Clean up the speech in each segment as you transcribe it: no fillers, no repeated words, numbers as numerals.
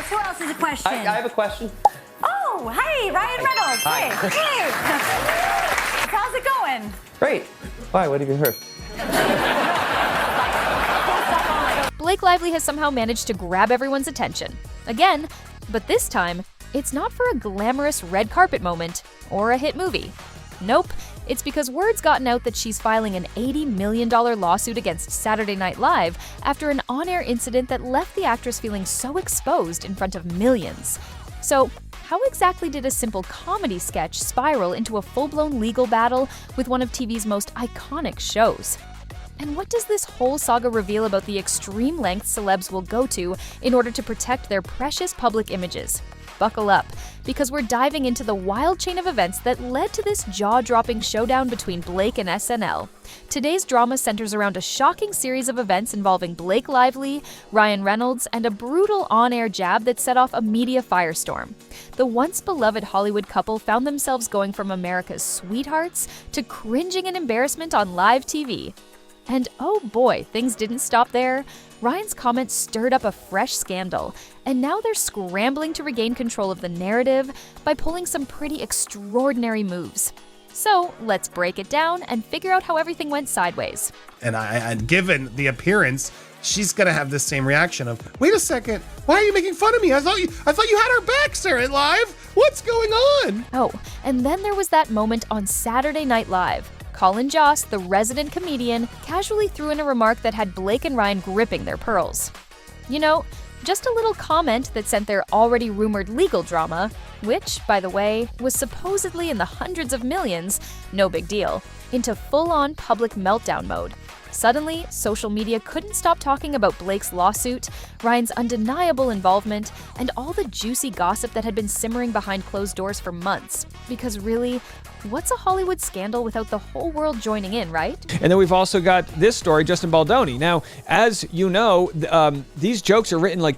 Who else has a question? I have a question. Oh, hey, Ryan Reynolds. Hi. Hey. How's it going? Great. Why? What have you heard? Blake Lively has somehow managed to grab everyone's attention. Again, but this time, it's not for a glamorous red carpet moment or a hit movie. Nope, it's because word's gotten out that she's filing an $80 million lawsuit against Saturday Night Live after an on-air incident that left the actress feeling so exposed in front of millions. So, how exactly did a simple comedy sketch spiral into a full-blown legal battle with one of TV's most iconic shows? And what does this whole saga reveal about the extreme lengths celebs will go to in order to protect their precious public images? Buckle up, because we're diving into the wild chain of events that led to this jaw-dropping showdown between Blake and SNL. Today's drama centers around a shocking series of events involving Blake Lively, Ryan Reynolds, and a brutal on-air jab that set off a media firestorm. The once-beloved Hollywood couple found themselves going from America's sweethearts to cringing in embarrassment on live TV. And oh boy, things didn't stop there. Ryan's comments stirred up a fresh scandal, and now they're scrambling to regain control of the narrative by pulling some pretty extraordinary moves. So let's break it down and figure out how everything went sideways. And given the appearance, she's gonna have the same reaction of, wait a second, why are you making fun of me? I thought you had our back, Sarah Live. What's going on? Oh, and then there was that moment on Saturday Night Live. Colin Jost, the resident comedian, casually threw in a remark that had Blake and Ryan gripping their pearls. You know, just a little comment that sent their already rumored legal drama, which, by the way, was supposedly in the hundreds of millions, no big deal, into full-on public meltdown mode. Suddenly, social media couldn't stop talking about Blake's lawsuit, Ryan's undeniable involvement, and all the juicy gossip that had been simmering behind closed doors for months. Because really, what's a Hollywood scandal without the whole world joining in, right? And then we've also got this story, Justin Baldoni. Now, as you know, these jokes are written like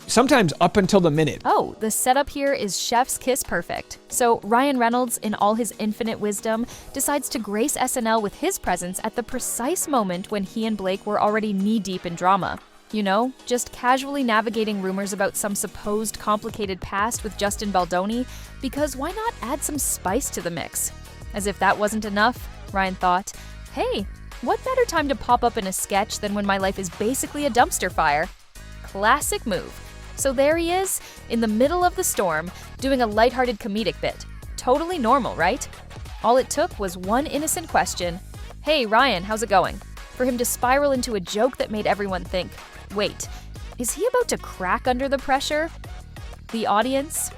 sometimes up until the minute. Oh, the setup here is chef's kiss perfect. So Ryan Reynolds, in all his infinite wisdom, decides to grace SNL with his presence at the precise moment when he and Blake were already knee-deep in drama. You know, just casually navigating rumors about some supposed complicated past with Justin Baldoni, because why not add some spice to the mix? As if that wasn't enough, Ryan thought, hey, what better time to pop up in a sketch than when my life is basically a dumpster fire? Classic move. So there he is, in the middle of the storm, doing a lighthearted comedic bit. Totally normal, right? All it took was one innocent question, hey Ryan, how's it going? For him to spiral into a joke that made everyone think, wait, is he about to crack under the pressure? The audience?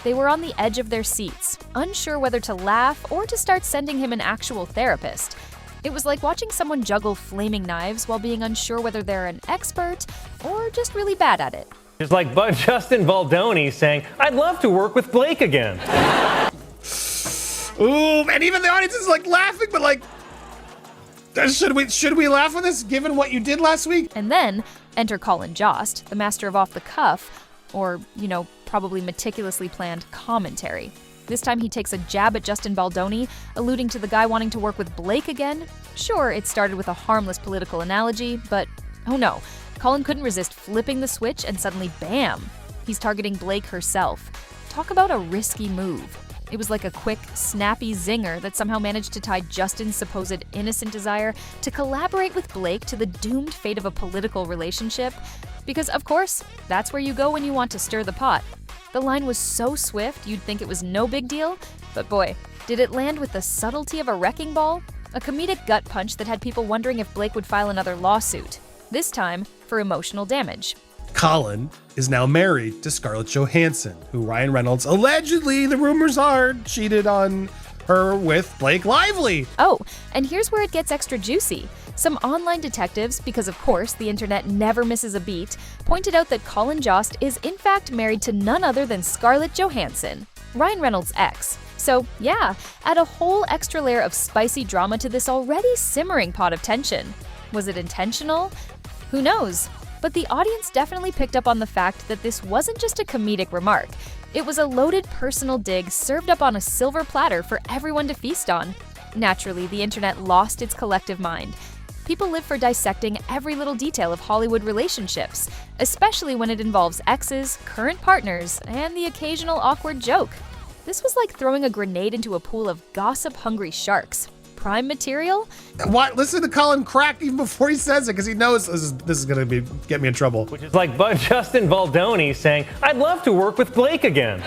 They were on the edge of their seats, unsure whether to laugh or to start sending him an actual therapist. It was like watching someone juggle flaming knives while being unsure whether they're an expert or just really bad at it. It's like Justin Baldoni saying, I'd love to work with Blake again. Ooh, and even the audience is like laughing, but like, should we laugh at this given what you did last week? And then enter Colin Jost, the master of off the cuff, or, you know, probably meticulously planned commentary. This time he takes a jab at Justin Baldoni, alluding to the guy wanting to work with Blake again. Sure, it started with a harmless political analogy, but oh no. Colin couldn't resist flipping the switch and suddenly bam! He's targeting Blake herself. Talk about a risky move. It was like a quick, snappy zinger that somehow managed to tie Justin's supposed innocent desire to collaborate with Blake to the doomed fate of a political relationship. Because, of course, that's where you go when you want to stir the pot. The line was so swift you'd think it was no big deal, but boy, did it land with the subtlety of a wrecking ball? A comedic gut punch that had people wondering if Blake would file another lawsuit. This time for emotional damage. Colin is now married to Scarlett Johansson, who Ryan Reynolds allegedly, the rumors are, cheated on her with Blake Lively. Oh, and here's where it gets extra juicy. Some online detectives, because of course the internet never misses a beat, pointed out that Colin Jost is in fact married to none other than Scarlett Johansson, Ryan Reynolds' ex. So yeah, add a whole extra layer of spicy drama to this already simmering pot of tension. Was it intentional? Who knows? But the audience definitely picked up on the fact that this wasn't just a comedic remark. It was a loaded personal dig served up on a silver platter for everyone to feast on. Naturally, the internet lost its collective mind. People live for dissecting every little detail of Hollywood relationships, especially when it involves exes, current partners, and the occasional awkward joke. This was like throwing a grenade into a pool of gossip-hungry sharks. Prime material? What? Listen to Colin crack even before he says it, because he knows this is going to get me in trouble. Which is like Justin Baldoni saying, I'd love to work with Blake again.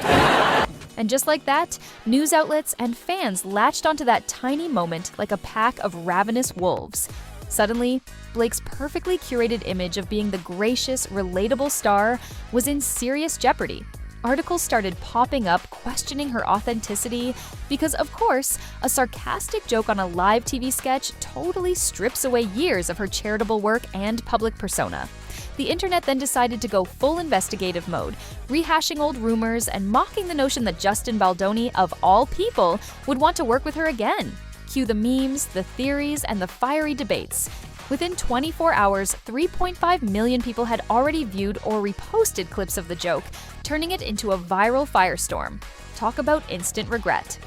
And just like that, news outlets and fans latched onto that tiny moment like a pack of ravenous wolves. Suddenly, Blake's perfectly curated image of being the gracious, relatable star was in serious jeopardy. Articles started popping up questioning her authenticity because, of course, a sarcastic joke on a live TV sketch totally strips away years of her charitable work and public persona. The internet then decided to go full investigative mode, rehashing old rumors and mocking the notion that Justin Baldoni, of all people, would want to work with her again. Cue the memes, the theories, and the fiery debates. Within 24 hours, 3.5 million people had already viewed or reposted clips of the joke, turning it into a viral firestorm. Talk about instant regret.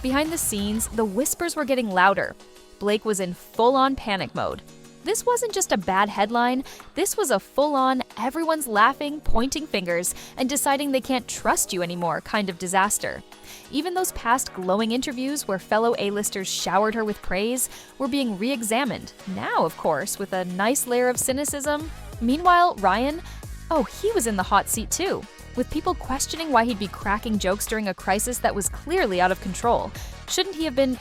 Behind the scenes, the whispers were getting louder. Blake was in full-on panic mode. This wasn't just a bad headline, this was a full-on, everyone's laughing, pointing fingers, and deciding they can't trust you anymore kind of disaster. Even those past glowing interviews where fellow A-listers showered her with praise were being re-examined, now, of course, with a nice layer of cynicism. Meanwhile, Ryan, he was in the hot seat too, with people questioning why he'd be cracking jokes during a crisis that was clearly out of control. Shouldn't he have been,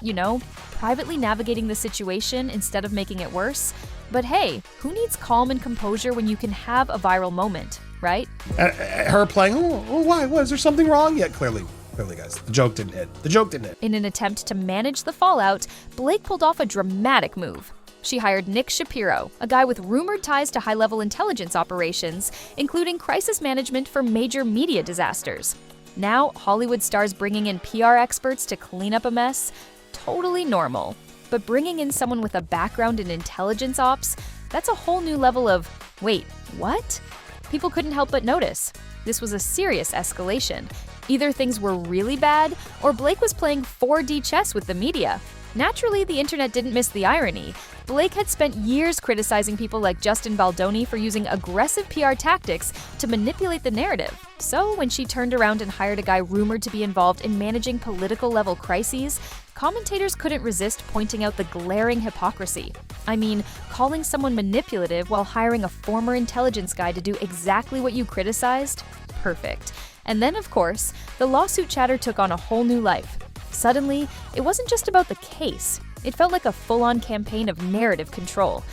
privately navigating the situation instead of making it worse? But hey, who needs calm and composure when you can have a viral moment, right? Her playing, why? Was there something wrong? Yeah, clearly, guys, the joke didn't hit. In an attempt to manage the fallout, Blake pulled off a dramatic move. She hired Nick Shapiro, a guy with rumored ties to high-level intelligence operations, including crisis management for major media disasters. Now, Hollywood stars bringing in PR experts to clean up a mess? Totally normal. But bringing in someone with a background in intelligence ops, that's a whole new level of, wait, what? People couldn't help but notice. This was a serious escalation. Either things were really bad, or Blake was playing 4D chess with the media. Naturally, the internet didn't miss the irony. Blake had spent years criticizing people like Justin Baldoni for using aggressive PR tactics to manipulate the narrative. So when she turned around and hired a guy rumored to be involved in managing political-level crises, commentators couldn't resist pointing out the glaring hypocrisy. I mean, calling someone manipulative while hiring a former intelligence guy to do exactly what you criticized? Perfect. And then, of course, the lawsuit chatter took on a whole new life. Suddenly, it wasn't just about the case. It felt like a full-on campaign of narrative control.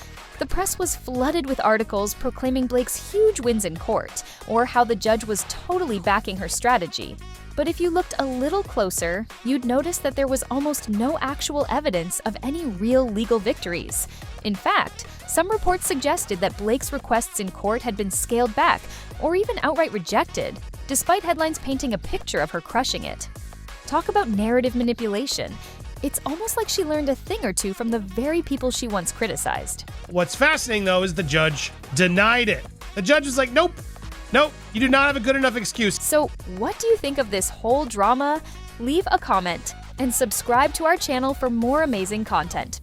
The press was flooded with articles proclaiming Blake's huge wins in court, or how the judge was totally backing her strategy. But if you looked a little closer, you'd notice that there was almost no actual evidence of any real legal victories. In fact, some reports suggested that Blake's requests in court had been scaled back, or even outright rejected, despite headlines painting a picture of her crushing it. Talk about narrative manipulation. It's almost like she learned a thing or two from the very people she once criticized. What's fascinating, though, is the judge denied it. The judge was like, nope, you do not have a good enough excuse. So what do you think of this whole drama? Leave a comment and subscribe to our channel for more amazing content.